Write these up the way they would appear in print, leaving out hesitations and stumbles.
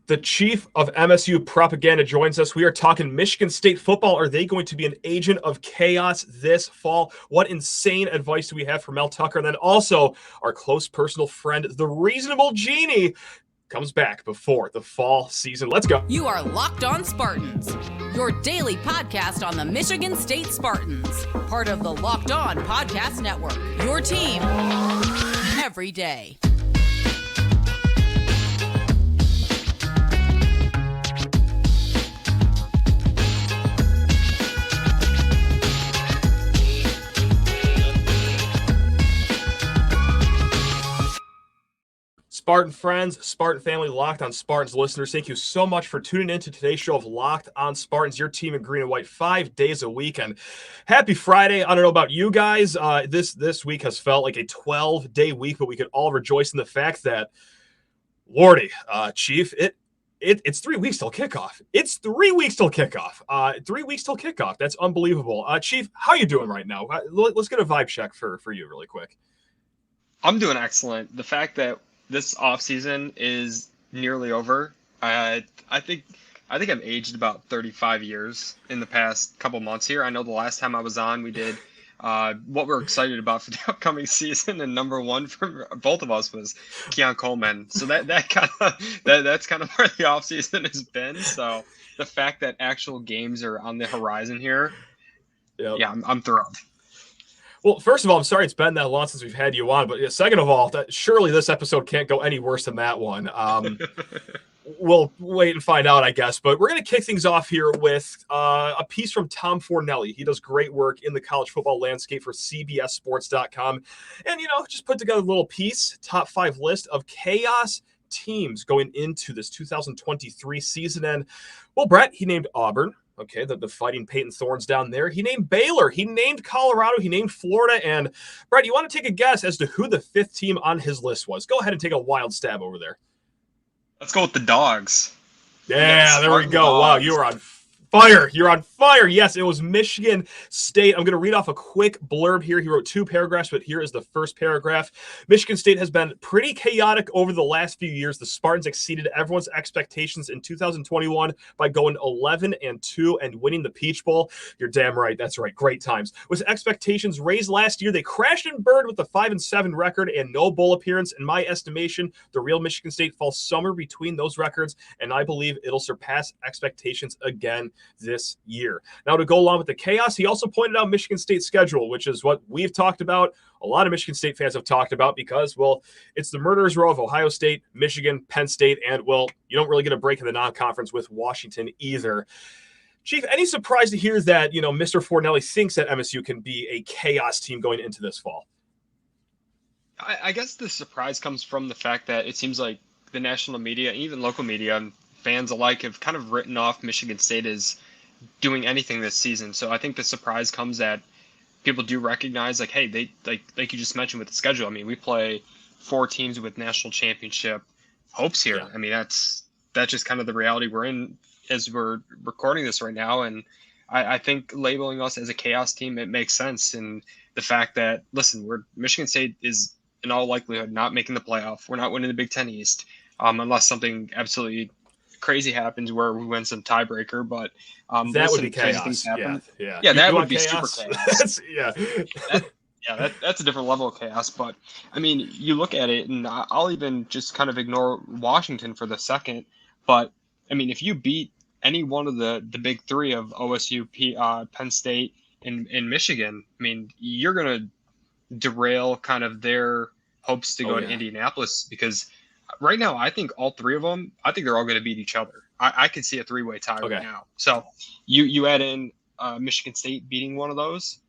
The chief of MSU propaganda joins us. We are talking Michigan State football. Are they going to be an agent of chaos this fall? What insane advice do we have for Mel Tucker? And then also our close personal friend, the reasonable GENIE, comes back before the fall season. Let's go. You are Locked On Spartans, your daily podcast on the Michigan State Spartans, part of the Locked On Podcast Network, your team every day. Spartan friends, Spartan family, Locked On Spartans listeners, thank you so much for tuning in to today's show of Locked On Spartans, your team in green and white 5 days a week. And happy Friday. I don't know about you guys. This week has felt like a 12-day week, but we could all rejoice in the fact that, Lordy, Chief, it's 3 weeks till kickoff. It's 3 weeks till kickoff. 3 weeks till kickoff. That's unbelievable. Chief, how you doing right now? Let's get a vibe check for you really quick. I'm doing excellent. The fact that this off season is nearly over. I think I've aged about 35 years in the past couple months here. I know the last time I was on, we did what we're excited about for the upcoming season, and number one for both of us was Keon Coleman. So that's kind of where the off season has been. So the fact that actual games are on the horizon here, yep. Yeah, I'm thrilled. Well, first of all, I'm sorry it's been that long since we've had you on, but second of all, surely this episode can't go any worse than that one. We'll wait and find out, I guess, but we're going to kick things off here with a piece from Tom Fornelli. He does great work in the college football landscape for CBSSports.com, and, just put together a little piece, top 5 list of chaos teams going into this 2023 season. And, well, Brett, he named Auburn. Okay, the Fighting Peyton Thorns down there. He named Baylor. He named Colorado. He named Florida. And, Brett, you want to take a guess as to who the 5th team on his list was? Go ahead and take a wild stab over there. Let's go with the Dogs. Yeah, there we go. Wow, you are on fire. You're on fire. Yes, it was Michigan State. I'm going to read off a quick blurb here. He wrote 2 paragraphs, but here is the first paragraph. Michigan State has been pretty chaotic over the last few years. The Spartans exceeded everyone's expectations in 2021 by going 11-2 and winning the Peach Bowl. You're damn right. That's right. Great times. With expectations raised last year, they crashed and burned with a 5-7 record and no bowl appearance. In my estimation, the real Michigan State falls somewhere between those records, and I believe it'll surpass expectations again this year. Now, to go along with the chaos, he also pointed out Michigan State's schedule, which is what we've talked about. A lot of Michigan State fans have talked about because, well, it's the murderer's row of Ohio State, Michigan, Penn State, and, well, you don't really get a break in the non-conference with Washington either. Chief, any surprise to hear that, Mr. Fornelli thinks that MSU can be a chaos team going into this fall? I guess the surprise comes from the fact that it seems like the national media, even local media, and fans alike have kind of written off Michigan State as doing anything this season. So I think the surprise comes that people do recognize, like, hey, they like you just mentioned with the schedule. I mean, we play 4 teams with national championship hopes here. Yeah. I mean, that's just kind of the reality we're in as we're recording this right now. And I think labeling us as a chaos team, it makes sense. And the fact that, listen, Michigan State is in all likelihood not making the playoff. We're not winning the Big Ten East unless something absolutely crazy happens where we win some tiebreaker, but that would be chaos. Yeah, that would be super chaos. That's a different level of chaos. But I mean, you look at it, and I'll even just kind of ignore Washington for the second. But I mean, if you beat any one of the big 3 of OSU, Penn State, and Michigan, I mean, you're gonna derail kind of their hopes to go to Indianapolis, because right now, I think all 3 of them, I think they're all going to beat each other. I could see a 3-way tie right now. So you add in Michigan State beating one of those,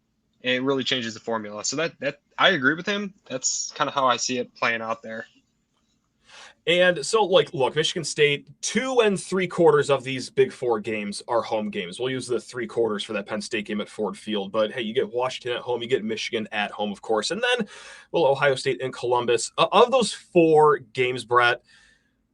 it really changes the formula. So that I agree with him. That's kind of how I see it playing out there. And so, look, Michigan State, 2 3/4 of these Big 4 games are home games. We'll use the 3/4 for that Penn State game at Ford Field. But, hey, you get Washington at home, you get Michigan at home, of course. And then, well, Ohio State and Columbus. Of those 4 games, Brett,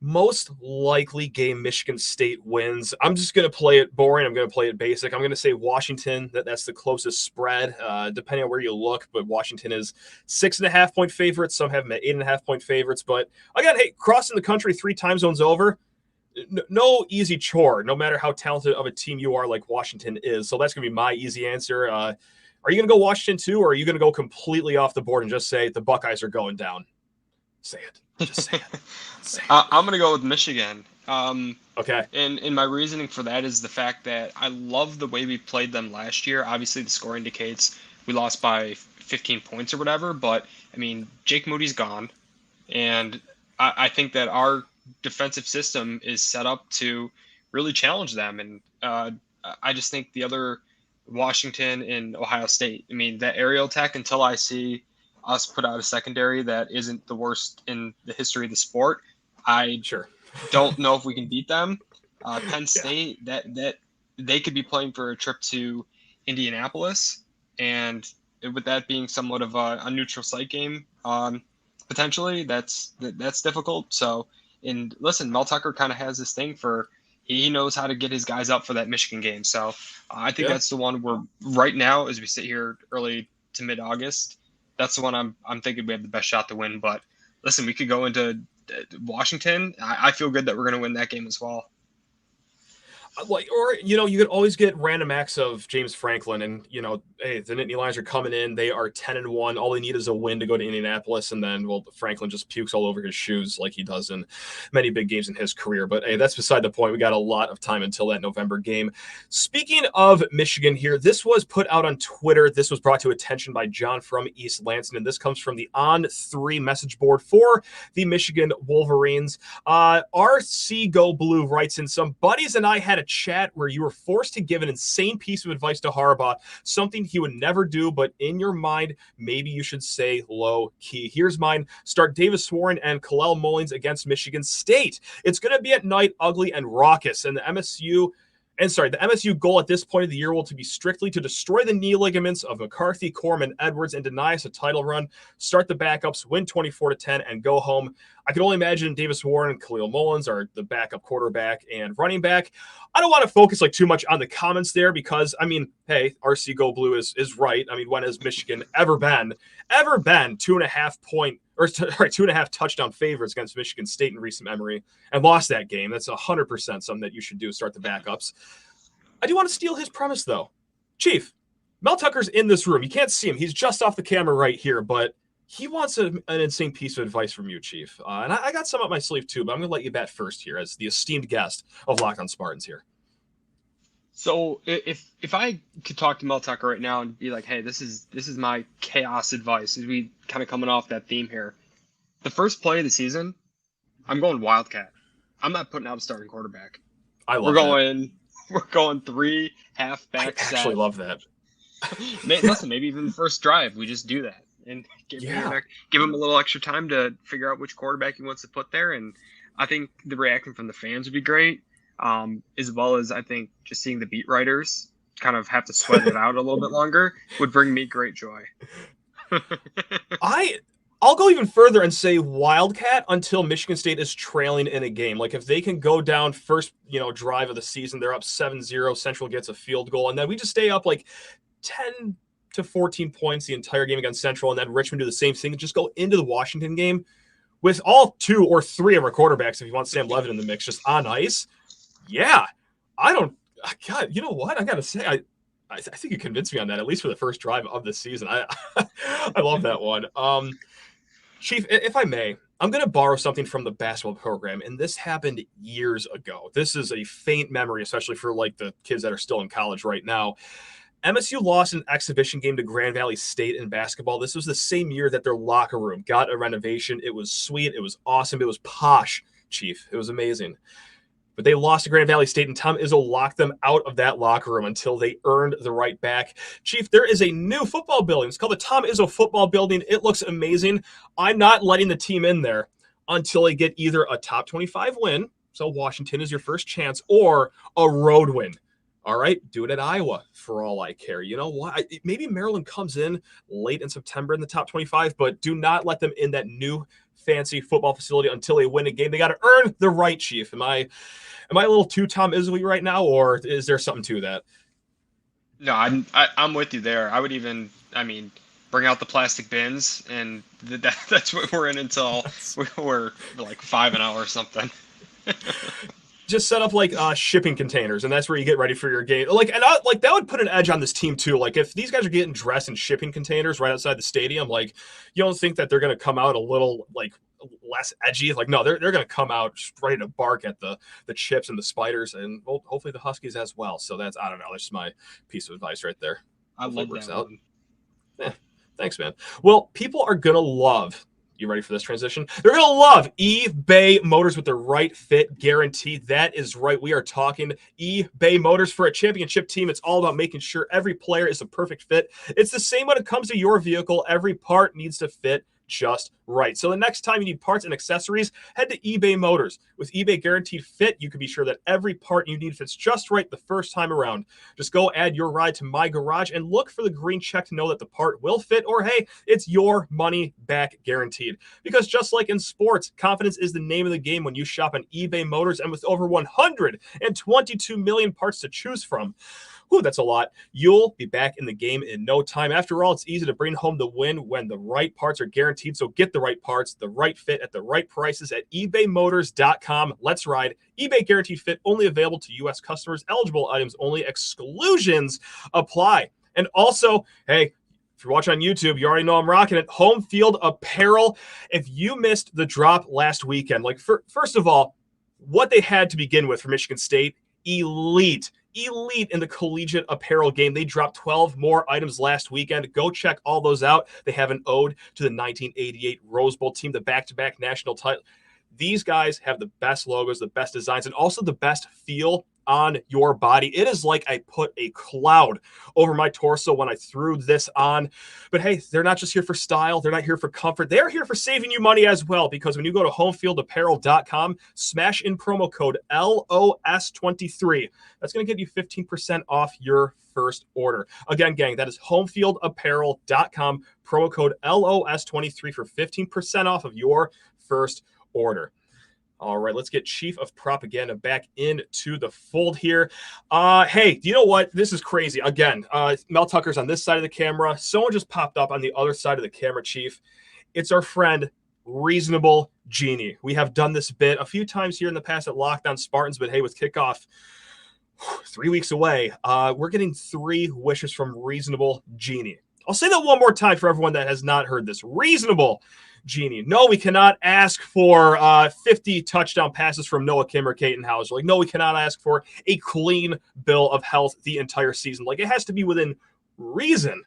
most likely game Michigan State wins. I'm just going to play it boring. I'm going to play it basic. I'm going to say Washington. That's the closest spread, depending on where you look. But Washington is 6.5-point favorites. Some have them at 8.5-point favorites. But again, hey, crossing the country 3 time zones over, no easy chore, no matter how talented of a team you are, like Washington is. So that's going to be my easy answer. Are you going to go Washington too, or are you going to go completely off the board and just say the Buckeyes are going down? Say it. Just say it. Say it. I'm going to go with Michigan. Okay. And my reasoning for that is the fact that I love the way we played them last year. Obviously, the score indicates we lost by 15 points or whatever, but I mean, Jake Moody's gone, and I think that our defensive system is set up to really challenge them. And I just think the other Washington and Ohio State, I mean, that aerial attack, until I see us put out a secondary that isn't the worst in the history of the sport, I don't know if we can beat them. Penn State, that they could be playing for a trip to Indianapolis, and with that being somewhat of a neutral site game, potentially that's difficult. So, and listen, Mel Tucker kind of has this thing for he knows how to get his guys up for that Michigan game. So I think that's the one where right now, as we sit here early to mid-August, that's the one I'm thinking we have the best shot to win. But listen, we could go into Washington. I feel good that we're going to win that game as well. Or, you could always get random acts of James Franklin and, hey, the Nittany Lions are coming in. They are 10-1. All they need is a win to go to Indianapolis. And then, Franklin just pukes all over his shoes like he does in many big games in his career. But, hey, that's beside the point. We got a lot of time until that November game. Speaking of Michigan here, this was put out on Twitter. This was brought to attention by John from East Lansing. And this comes from the On3 message board for the Michigan Wolverines. RC Go Blue writes in, some buddies and I had a chat where you were forced to give an insane piece of advice to Harbaugh, something he would never do, but in your mind, maybe you should say low key. Here's mine. Start Davis Warren and Kalel Mullings against Michigan State. It's going to be at night, ugly and raucous, and the MSU goal at this point of the year will to be strictly to destroy the knee ligaments of McCarthy, Corman, Edwards, and deny us a title run, start the backups, win 24-10, and go home. I can only imagine Davis Warren and Khalil Mullins are the backup quarterback and running back. I don't want to focus too much on the comments there because, I mean, hey, RC Go Blue is right. I mean, when has Michigan ever been 2.5 touchdown favorites against Michigan State in recent memory and lost that game? That's 100% something that you should do, start the backups. I do want to steal his premise, though. Chief, Mel Tucker's in this room. You can't see him. He's just off the camera right here, but he wants an insane piece of advice from you, Chief. And I got some up my sleeve, too, but I'm going to let you bat first here as the esteemed guest of Locked on Spartans here. So if I could talk to Mel Tucker right now and be like, hey, this is my chaos advice, as we kind of coming off that theme here. The first play of the season, I'm going Wildcat. I'm not putting out a starting quarterback. We're going 3 halfback sets. I actually love that. Listen, maybe even the first drive, we just do that and give him a little extra time to figure out which quarterback he wants to put there. And I think the reaction from the fans would be great, as well as I think just seeing the beat writers kind of have to sweat it out a little bit longer would bring me great joy. I'll go even further and say Wildcat until Michigan State is trailing in a game. Like if they can go down first, drive of the season, they're up 7-0, Central gets a field goal, and then we just stay up like 10 to 14 points the entire game against Central, and then Richmond do the same thing and just go into the Washington game with all 2 or 3 of our quarterbacks, if you want Sam Levin in the mix, just on ice. Yeah. God, you know what? I got to say, I think you convinced me on that, at least for the first drive of the season. I love that one. Chief, if I may, I'm going to borrow something from the basketball program, and this happened years ago. This is a faint memory, especially for like the kids that are still in college right now. MSU lost an exhibition game to Grand Valley State in basketball. This was the same year that their locker room got a renovation. It was sweet. It was awesome. It was posh, Chief. It was amazing. But they lost to Grand Valley State, and Tom Izzo locked them out of that locker room until they earned the right back. Chief, there is a new football building. It's called the Tom Izzo Football Building. It looks amazing. I'm not letting the team in there until they get either a top 25 win, so Washington is your first chance, or a road win. All right, do it at Iowa for all I care. You know what? Maybe Maryland comes in late in September in the top 25, but do not let them in that new fancy football facility until they win a game. They got to earn the right, Chief. Am I a little too Tom Izzo right now, or is there something to that? No, I'm with you there. I would even, bring out the plastic bins, and that's what we're in until we're like 5-0 or something. just set up like shipping containers, and that's where you get ready for your game. Like, and like that would put an edge on this team too. Like, if these guys are getting dressed in shipping containers right outside the stadium, like, you don't think that they're going to come out a little like less edgy? Like, no, they're going to come out just ready to bark at the chips and the spiders, and hopefully the Huskies as well. So that's, I don't know, that's just my piece of advice right there. I love that one. Yeah, thanks, man. Well, people are going to love. You ready for this transition? They're going to love eBay Motors with the right fit guarantee. That is right. We are talking eBay Motors. For a championship team, it's all about making sure every player is a perfect fit. It's the same when it comes to your vehicle. Every part needs to fit just right. So the next time you need parts and accessories, head to eBay Motors. With eBay Guaranteed Fit, you can be sure that every part you need fits just right the first time around. Just go add your ride to My Garage and look for the green check to know that the part will fit, or hey, it's your money back guaranteed. Because just like in sports, confidence is the name of the game when you shop on eBay Motors, and with over 122 million parts to choose from. Whew, that's a lot. You'll be back in the game in no time. After all, it's easy to bring home the win when the right parts are guaranteed. So get the right parts, the right fit at the right prices at ebaymotors.com. Let's ride. eBay Guaranteed Fit, only available to U.S. customers. Eligible items only. Exclusions apply. And also, hey, if you're watching on YouTube, you already know I'm rocking it. Home Field Apparel. If you missed the drop last weekend, like, first of all, what they had to begin with for Michigan State, elite in the collegiate apparel game. They dropped 12 more items last weekend. Go check all those out. They have an ode to the 1988 Rose Bowl team, the back-to-back national title. These guys have the best logos, the best designs, and also the best feel on your body. It is like I put a cloud over my torso when I threw this on. But hey, they're not just here for style. They're not here for comfort. They're here for saving you money as well, because when you go to homefieldapparel.com, smash in promo code LOS23. That's going to get you 15% off your first order. Again, gang, that is homefieldapparel.com, promo code LOS23 for 15% off of your first order. All right, let's get Chief of Propaganda back into the fold here. Hey, do you know what? This is crazy. Again, Mel Tucker's on this side of the camera. Someone just popped up on the other side of the camera, Chief. It's our friend, Reasonable Genie. We have done this bit a few times here in the past at Lockdown Spartans, but hey, with kickoff 3 weeks away, we're getting 3 wishes from Reasonable Genie. I'll say that one more time for everyone that has not heard this. Reasonable Genie. No, we cannot ask for 50 touchdown passes from Noah Kim or Caden Hauser. Like, no, we cannot ask for a clean bill of health the entire season. Like, it has to be within reason.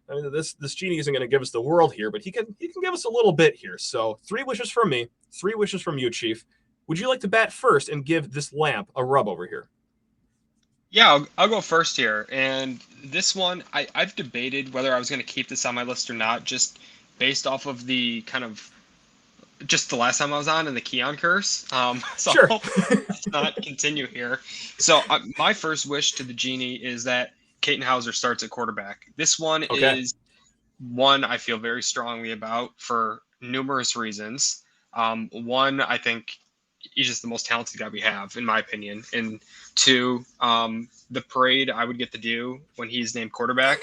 I mean, this Genie isn't going to give us the world here, but he can give us a little bit here. So 3 wishes from me, 3 wishes from you, Chief. Would you like to bat first and give this lamp a rub over here? Yeah, I'll go first here. And this one, I've debated whether I was going to keep this on my list or not, just based off of the kind of just the last time I was on and the Keon curse. So sure. Let's not continue here. So my first wish to the Genie is that Caden Hauser starts at quarterback. This one is one I feel very strongly about for numerous reasons. One, I think he's just the most talented guy we have, in my opinion. And 2, the parade I would get to do when he's named quarterback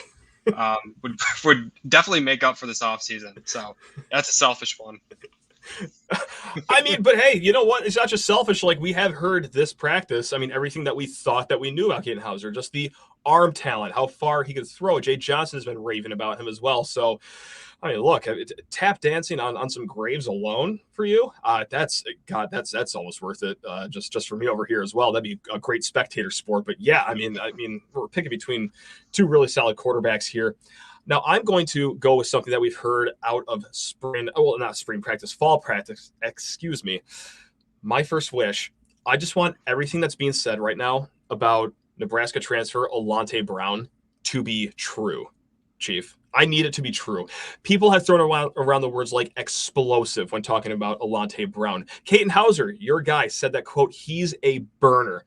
would definitely make up for this offseason. So that's a selfish one. I mean, but hey, you know what? It's not just selfish. Like, we have heard this practice. I mean, everything that we thought that we knew about Caden Hauser, just the arm talent, how far he could throw. Jay Johnson has been raving about him as well. So, I mean, look, tap dancing on some graves alone for you. That's almost worth it. Just for me over here as well. That'd be a great spectator sport. But yeah, I mean, we're picking between 2 really solid quarterbacks here. Now, I'm going to go with something that we've heard out of fall practice, excuse me. My first wish, I just want everything that's being said right now about Nebraska transfer Alante Brown to be true, Chief. I need it to be true. People have thrown around the words like explosive when talking about Alante Brown. Caden Hauser, your guy, said that, quote, he's a burner.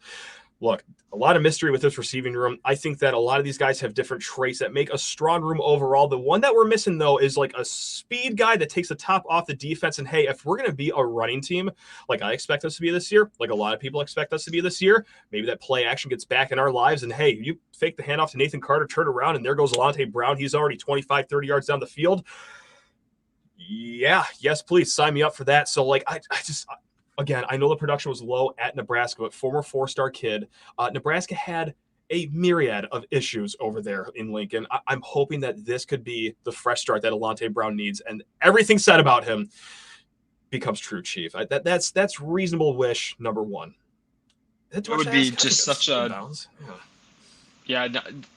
Look, a lot of mystery with this receiving room. I think that a lot of these guys have different traits that make a strong room overall. The one that we're missing, though, is like a speed guy that takes the top off the defense. And hey, if we're going to be a running team, like I expect us to be this year, like a lot of people expect us to be this year, maybe that play action gets back in our lives. And hey, you fake the handoff to Nathan Carter, turn around, and there goes Alante Brown. He's already 25, 30 yards down the field. Yeah, yes, please sign me up for that. So, like, again, I know the production was low at Nebraska, but former 4-star kid. Nebraska had a myriad of issues over there in Lincoln. I'm hoping that this could be the fresh start that Alante Brown needs, and everything said about him becomes true, Chief. That's reasonable wish number one. It would be just such a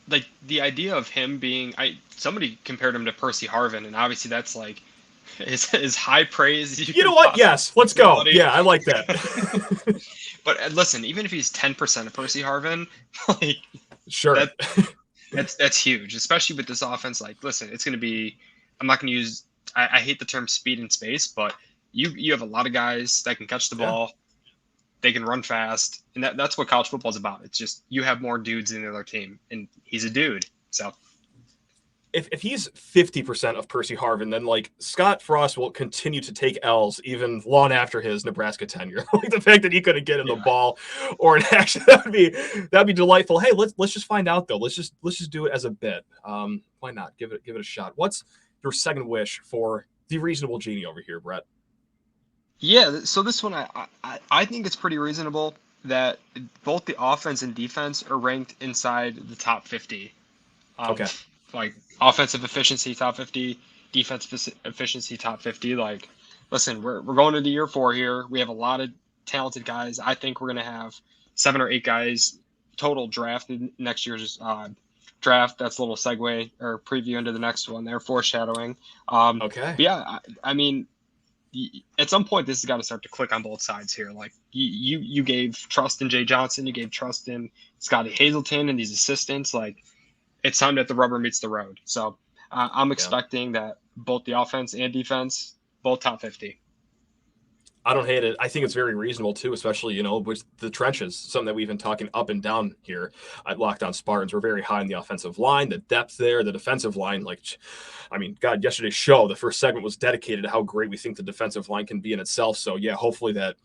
like the idea of him being. Somebody compared him to Percy Harvin, and obviously that's like is high praise. You know what? Yes, let's go. Yeah, I like that. But listen, even if he's 10% of Percy Harvin, like sure, that's huge, especially with this offense. Like, listen, it's going to be. I'm not going to use. I hate the term speed and space, but you have a lot of guys that can catch the ball. They can run fast, and that's what college football is about. It's just you have more dudes in the other team, and he's a dude. So if he's 50% of Percy Harvin, then like Scott Frost will continue to take L's even long after his Nebraska tenure. Like the fact that he couldn't get in the ball or an action, that'd be delightful. Hey, let's just find out though. Let's just do it as a bit. Why not? Give it a shot. What's your second wish for the reasonable genie over here, Brett? Yeah, so this one I think it's pretty reasonable that both the offense and defense are ranked inside the top 50. Okay. Like offensive efficiency top 50, defensive efficiency top 50. Like, listen, we're going into year 4 here. We have a lot of talented guys. I think we're going to have 7 or 8 guys total drafted next year's draft. That's a little segue or preview into the next one there, foreshadowing. Okay. But yeah, I mean, at some point this has got to start to click on both sides here. Like you gave trust in Jay Johnson, you gave trust in Scotty Hazelton and these assistants. Like, it's time that the rubber meets the road. So I'm expecting that both the offense and defense, both top 50. I don't hate it. I think it's very reasonable too, especially, with the trenches, something that we've been talking up and down here at Locked On Spartans. We're very high in the offensive line, the depth there, the defensive line. God, yesterday's show, the first segment was dedicated to how great we think the defensive line can be in itself. So yeah, hopefully that,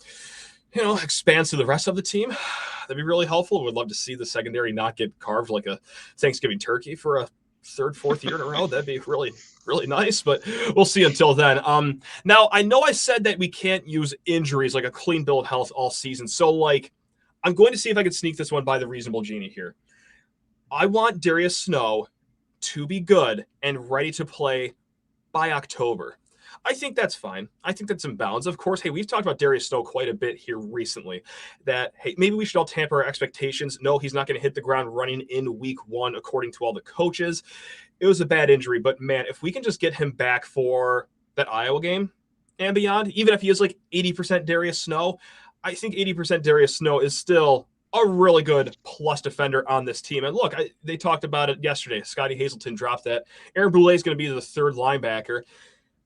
expands to the rest of the team. That'd be really helpful. We'd love to see the secondary not get carved like a Thanksgiving turkey for a 3rd, 4th year in a row. That'd be really, really nice, but we'll see until then. Now I know I said that we can't use injuries like a clean bill of health all season. So I'm going to see if I can sneak this one by the reasonable genie here. I want Darius Snow to be good and ready to play by October. I think that's fine. I think that's in bounds. Of course, hey, we've talked about Darius Snow quite a bit here recently that, hey, maybe we should all tamper our expectations. No, he's not going to hit the ground running in week 1, according to all the coaches. It was a bad injury, but man, if we can just get him back for that Iowa game and beyond, even if he is like 80% Darius Snow, I think 80% Darius Snow is still a really good plus defender on this team. And look, they talked about it yesterday. Scotty Hazelton dropped that. Aaron Boulay is going to be the 3rd linebacker.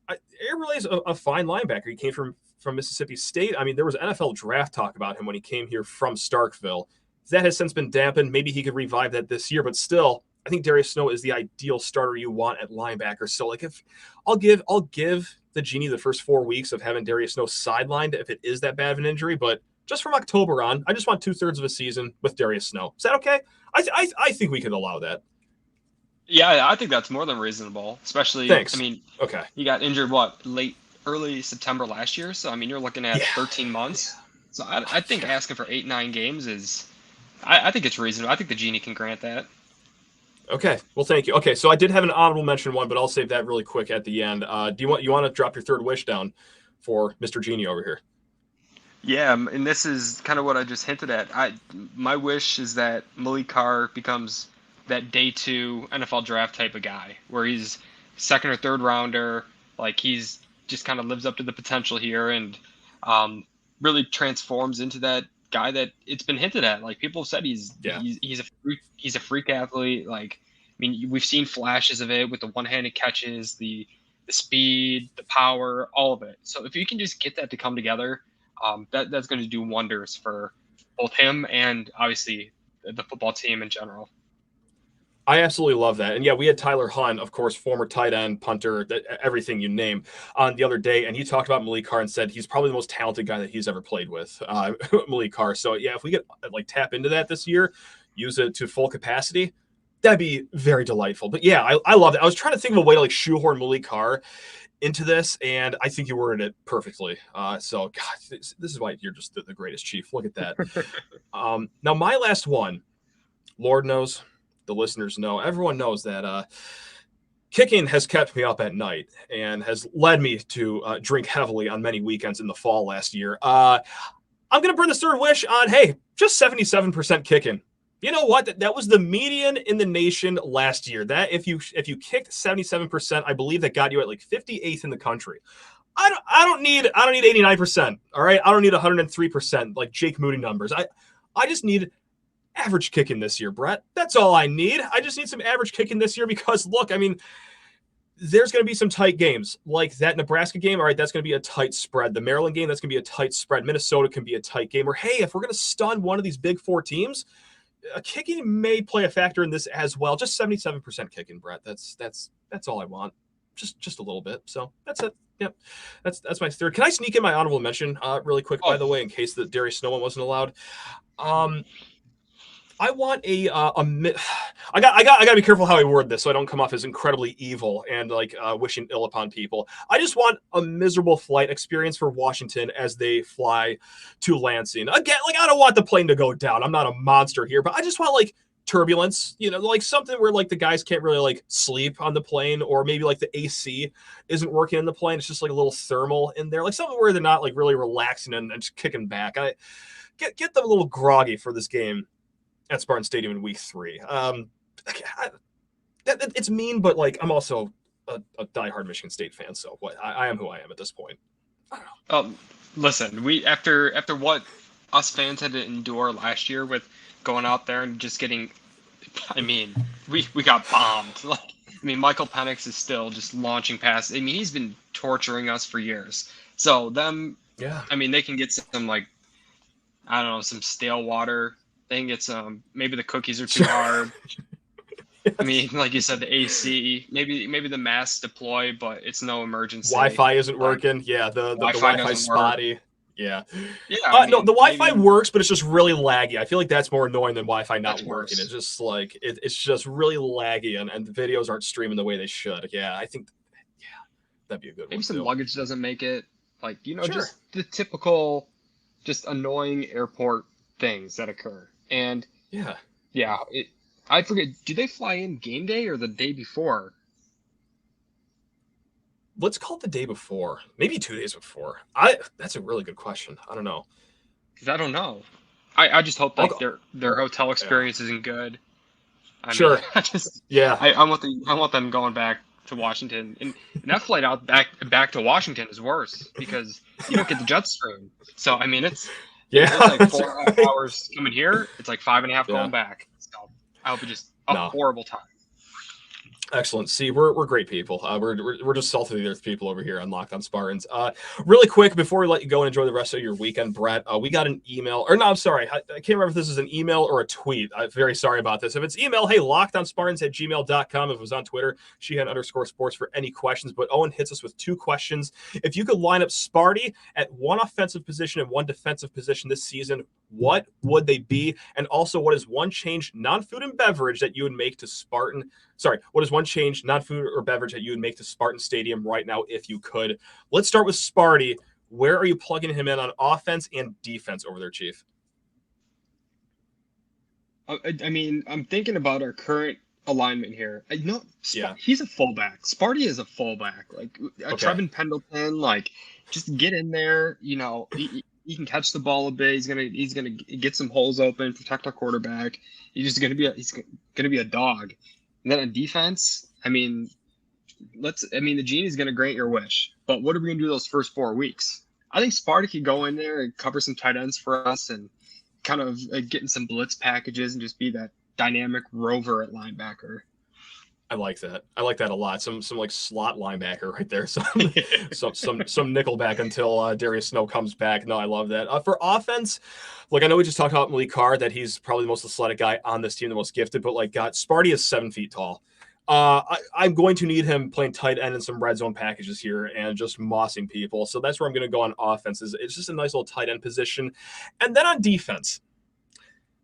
Aaron Boulay is a fine linebacker. He came from Mississippi State. I mean, there was NFL draft talk about him when he came here from Starkville. That has since been dampened. Maybe he could revive that this year, but still, I think Darius Snow is the ideal starter you want at linebacker. So, if I'll give the genie the first 4 weeks of having Darius Snow sidelined if it is that bad of an injury, but just from October on, I just want 2/3 of a season with Darius Snow. Is that okay? I think we could allow that. Yeah, I think that's more than reasonable, especially, Thanks. I mean, okay. He got injured, early September last year? So, I mean, you're looking at 13 months. So I think asking for 8-9 games is, I think it's reasonable. I think the genie can grant that. Okay, well, thank you. Okay, so I did have an honorable mention one, but I'll save that really quick at the end. You want to drop your 3rd wish down for Mr. Genie over here? Yeah, and this is kind of what I just hinted at. My wish is that Malik Carr becomes that day 2 NFL draft type of guy, where he's 2nd or 3rd rounder, like he's just kind of lives up to the potential here and really transforms into that guy that it's been hinted at. Like, people have said he's a freak athlete. Like, I mean, we've seen flashes of it with the one-handed catches, the speed, the power, all of it. So if you can just get that to come together, that's going to do wonders for both him and obviously the football team in general. I absolutely love that. And yeah, we had Tyler Hunt, of course, former tight end, punter, everything you name, on the other day. And he talked about Malik Carr and said he's probably the most talented guy that he's ever played with, Malik Carr. So yeah, if we could tap into that this year, use it to full capacity, That'd be very delightful. But yeah, I love it. I was trying to think of a way to like shoehorn Malik Carr into this, and I think you worded it perfectly. So, God, this is why you're just the greatest, Chief. Look at that. Now, my last one, Lord knows, the listeners know, everyone knows that kicking has kept me up at night and has led me to drink heavily on many weekends in the fall last year. I'm going to burn the third wish on, hey, just 77% kicking. You know what? That was the median in the nation last year. That if you kicked 77%, I believe that got you at like 58th in the country. I don't need 89%. All right, I don't need 103% like Jake Moody numbers. I just need average kicking this year, Brett. That's all I need. I just need some average kicking this year because look, I mean, there's going to be some tight games like that Nebraska game. All right, that's going to be a tight spread. The Maryland game, that's going to be a tight spread. Minnesota can be a tight game. Or hey, if we're going to stun one of these big four teams, kicking may play a factor in this as well. Just 77% kicking, Brett. That's all I want. Just a little bit. So that's it. Yep. That's my third. Can I sneak in my honorable mention really quick, by the way, in case the Darius Snow one wasn't allowed? I want I gotta be careful how I word this so I don't come off as incredibly evil and like wishing ill upon people. I just want a miserable flight experience for Washington as they fly to Lansing. Again, like I don't want the plane to go down. I'm not a monster here, but I just want like turbulence, like something where like the guys can't really like sleep on the plane, or maybe like the AC isn't working in the plane. It's just like a little thermal in there, like something where they're not like really relaxing and just kicking back. I get them a little groggy for this game at Spartan Stadium in week 3. It's mean, but like I'm also a diehard Michigan State fan, so what I am who I am at this point. I don't know. Listen, we after what us fans had to endure last year with going out there and just getting, I mean, we got bombed. Like, I mean, Michael Penix is still just launching past. I mean, he's been torturing us for years. So them, yeah. I mean, they can get some like, I don't know, some stale water. They can get some. Maybe the cookies are too hard. Yes. I mean, like you said, the AC. Maybe the masks deploy, but it's no emergency. Wi-Fi isn't working. Yeah, the Wi-Fi spotty. Work. Yeah. Yeah. No, the Wi-Fi works, but it's just really laggy. I feel like that's more annoying than Wi-Fi not working. Worse. It's just like it's just really laggy, and the videos aren't streaming the way they should. Yeah, I think. Yeah, that'd be a good one. Maybe some luggage doesn't make it. Like sure. Just the typical, just annoying airport things that occur. And yeah. I forget. Do they fly in game day or the day before? Let's call it the day before, maybe 2 days before. That's a really good question. I don't know. Because I don't know. I just hope like their hotel experience isn't good. Sure. I want them going back to Washington, and that flight out back to Washington is worse because you don't get the jet stream. So I mean it's like 4.5 hours coming here. It's like 5.5 going back. So I hope it just horrible time. Excellent. See, we're great people. We're just salty the earth people over here on Locked On Spartans. Really quick before we let you go and enjoy the rest of your weekend, Brett, we got an email. Or no, I'm sorry. I can't remember if this is an email or a tweet. I'm very sorry about this. If it's email, hey, lockedonspartans@gmail.com. If it was on Twitter, Sheehan_sports for any questions. But Owen hits us with 2 questions. If you could line up Sparty at one offensive position and one defensive position this season, what would they be? And also, what is one change, non-food and beverage, that you would make to Spartan? Sorry, what is one change, non-food or beverage, that you would make to Spartan Stadium right now if you could? Let's start with Sparty. Where are you plugging him in on offense and defense over there, Chief? I mean, I'm thinking about our current alignment here. Yeah. He's a fullback. Sparty is a fullback. Like Trevin Pendleton, like just get in there. He can catch the ball a bit. He's gonna get some holes open, protect our quarterback. He's gonna be a dog. And then on defense, I mean, the genie's gonna grant your wish. But what are we gonna do those first 4 weeks? I think Sparty could go in there and cover some tight ends for us and kind of getting some blitz packages and just be that dynamic rover at linebacker. I like that. I like that a lot. Some like slot linebacker right there. Some nickelback until Darius Snow comes back. No, I love that. For offense, look, I know we just talked about Malik Carr, that he's probably the most athletic guy on this team, the most gifted. But Sparty is 7 feet tall. I'm going to need him playing tight end in some red zone packages here and just mossing people. So that's where I'm going to go on offense. It's just a nice little tight end position, and then on defense.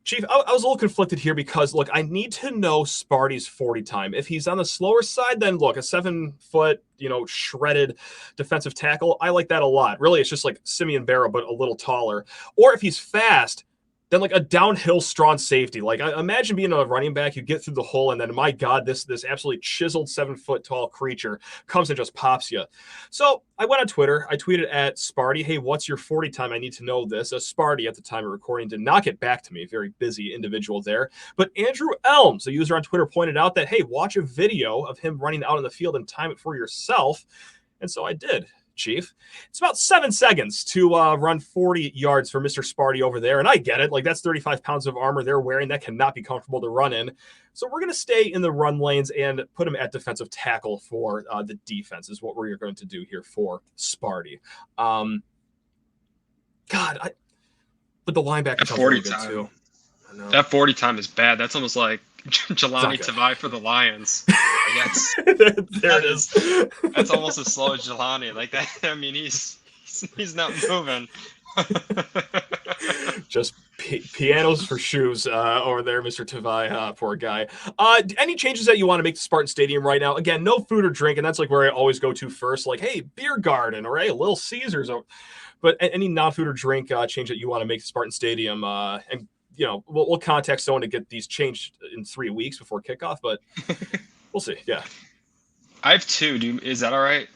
Chief, I was a little conflicted here because, look, I need to know Sparty's 40 time. If he's on the slower side, then look, a 7-foot, shredded defensive tackle, I like that a lot. Really, it's just like Simeon Barrow, but a little taller. Or if he's fast, then like a downhill strong safety. Like, I imagine being a running back, you get through the hole, and then, my God, this absolutely chiseled 7-foot tall creature comes and just pops you. So I went on Twitter. I tweeted at Sparty, hey, what's your 40 time? I need to know this. Sparty, at the time of recording, did not get back to me. Very busy individual there. But Andrew Elms, a user on Twitter, pointed out that, hey, watch a video of him running out in the field and time it for yourself. And so I did. Chief. It's about 7 seconds to run 40 yards for Mr. Sparty over there. And I get it. Like, that's 35 pounds of armor they're wearing. That cannot be comfortable to run in. So we're going to stay in the run lanes and put him at defensive tackle for the defense is what we're going to do here for Sparty. But the linebacker sounds really good too. I know. That 40 time is bad. That's almost like Jelani Tavai for the Lions. I guess. There it is. That's almost as slow as Jelani. Like that. I mean, he's not moving. Just pianos for shoes over there, Mr. Tavai. Poor guy. Any changes that you want to make to Spartan Stadium right now? Again, no food or drink, and that's like where I always go to first. Like, hey, beer garden, or hey, Little Caesars. But any non-food or drink change that you want to make to Spartan Stadium, and we'll contact someone to get these changed in 3 weeks before kickoff, but we'll see. Yeah. I have two. Is that all right?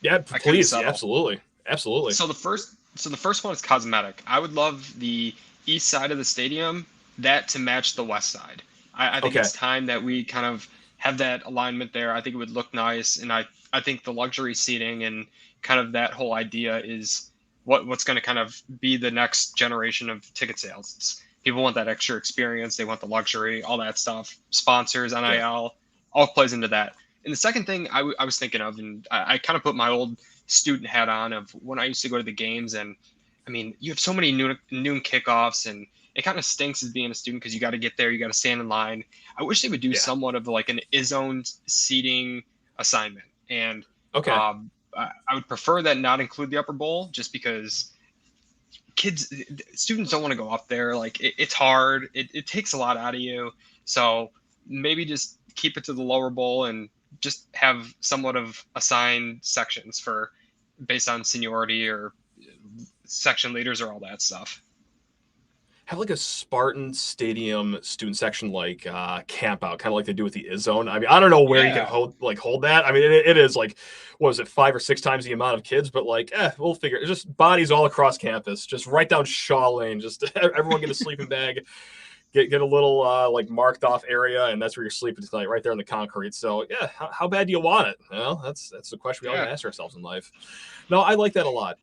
Yeah, please. Yeah, absolutely. Absolutely. So the first one is cosmetic. I would love the east side of the stadium, that to match the west side. I think it's time that we kind of have that alignment there. I think it would look nice. And I think the luxury seating and kind of that whole idea is what's going to kind of be the next generation of ticket sales. People want that extra experience. They want the luxury, all that stuff. Sponsors, NIL, all plays into that. And the second thing I was thinking of, and I kind of put my old student hat on of when I used to go to the games. And I mean, you have so many noon kickoffs, and it kind of stinks as being a student because you got to get there, you got to stand in line. I wish they would do somewhat of like an is-owned seating assignment. And I would prefer that not include the upper bowl, just because students don't want to go up there. Like it's hard. It takes a lot out of you. So maybe just keep it to the lower bowl and just have somewhat of assigned sections for based on seniority or section leaders or all that stuff. Have like a Spartan Stadium student section, like camp out, kind of like they do with the Izzone. I mean, I don't know where you can hold that. I mean, it is like, what was it, 5 or 6 times the amount of kids, but like, we'll figure it. It's just bodies all across campus, just right down Shaw Lane, just everyone get a sleeping bag, get a little like marked off area, and that's where you're sleeping tonight, right there in the concrete. So yeah, how bad do you want it? Well, that's the question we always ask ourselves in life. No, I like that a lot.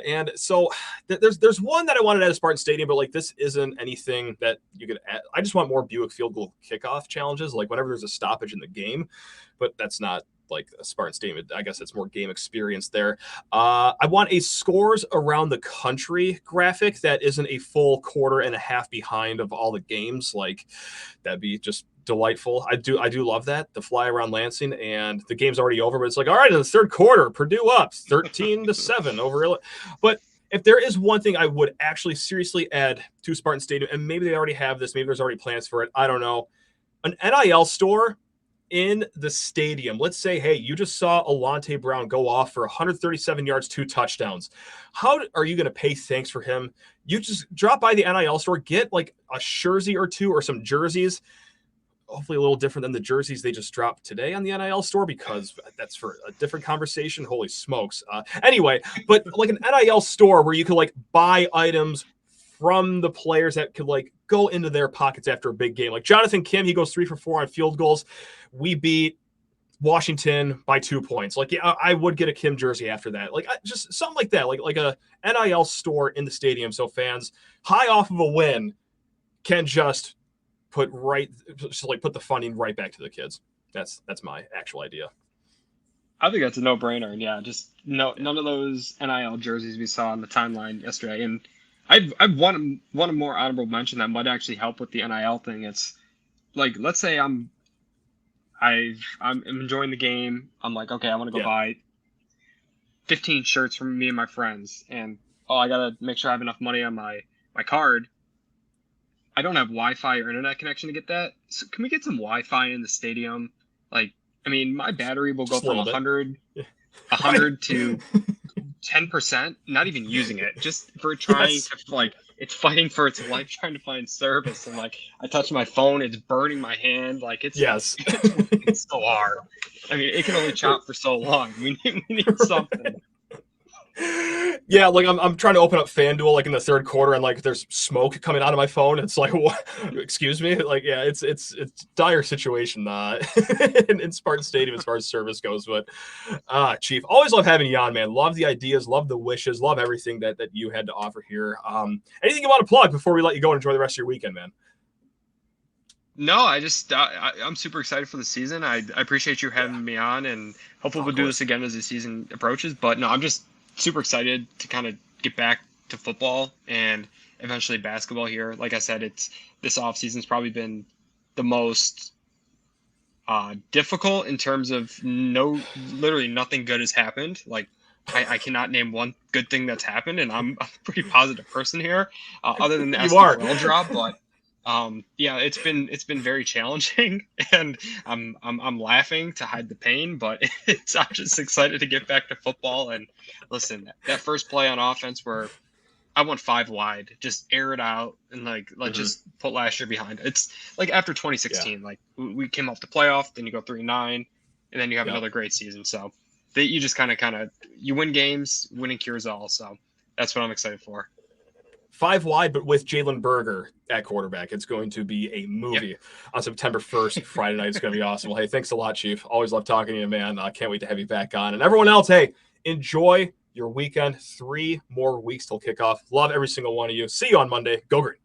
And so there's one that I wanted at a Spartan Stadium, but like this isn't anything that you could add. I just want more Buick field goal kickoff challenges, like whenever there's a stoppage in the game, but that's not like a Spartan Stadium. I guess it's more game experience there. I want a scores around the country graphic that isn't a full quarter and a half behind of all the games. Like that'd be just delightful. I do love that, the fly around Lansing, and the game's already over, but it's like, all right, in the third quarter, Purdue up 13-7 over. But if there is one thing I would actually seriously add to Spartan Stadium, and maybe they already have this, maybe there's already plans for it, I don't know, an NIL store in the stadium. Let's say, hey, you just saw Alante Brown go off for 137 yards, 2 touchdowns. How are you going to pay thanks for him? You just drop by the NIL store, get like a jersey or two or some jerseys. Hopefully a little different than the jerseys they just dropped today on the NIL store, because that's for a different conversation. Holy smokes. Anyway, but like an NIL store where you could like buy items from the players that could like go into their pockets after a big game. Like Jonathan Kim, he goes 3 for 4 on field goals. We beat Washington by 2 points. Like, yeah, I would get a Kim jersey after that. Like just something like that, like a NIL store in the stadium. So fans high off of a win can just put the funding right back to the kids. That's my actual idea. I think that's a no-brainer. And yeah, just none of those NIL jerseys we saw on the timeline yesterday. And I've one more honorable mention that might actually help with the NIL thing. It's like, let's say I'm enjoying the game. I'm like, okay, I want to go buy 15 shirts from me and my friends, and I gotta make sure I have enough money on my card. I don't have Wi-Fi or internet connection to get that. So can we get some Wi-Fi in the stadium? Like, I mean, my battery will go Just a from little bit. 100 to 10%, not even using it, just for trying Yes. to, like, it's fighting for its life, trying to find service. And, like, I touch my phone, it's burning my hand. Like, it's Yes. it's so hard. I mean, it can only chop for so long. We need something. Yeah, like I'm trying to open up FanDuel like in the third quarter, and like there's smoke coming out of my phone. It's like, what? Excuse me? Like, yeah, it's dire situation in Spartan Stadium as far as service goes. But Chief, always love having you on, man. Love the ideas, love the wishes, love everything that you had to offer here. Anything you want to plug before we let you go and enjoy the rest of your weekend, man? No, I'm super excited for the season. I appreciate you having me on, and hopefully we'll do this again as the season approaches. But no, I'm just super excited to kind of get back to football and eventually basketball here. Like I said, this offseason's probably been the most difficult in terms of literally nothing good has happened. Like I cannot name one good thing that's happened, and I'm a pretty positive person here, other than the SQL drop. But yeah, it's been very challenging, and I'm laughing to hide the pain, but I'm just excited to get back to football. And listen, that first play on offense where I went 5 wide, just air it out and like just put last year behind. It's like after 2016, like we came off the playoff, then you go 3-9, and then you have another great season. So you just kind of you win games, winning cures all. So that's what I'm excited for. 5 wide, but with Jalen Berger at quarterback. It's going to be a movie on September 1st, Friday night. It's going to be awesome. Well, hey, thanks a lot, Chief. Always love talking to you, man. I can't wait to have you back on. And everyone else, hey, enjoy your weekend. 3 more weeks till kickoff. Love every single one of you. See you on Monday. Go Green.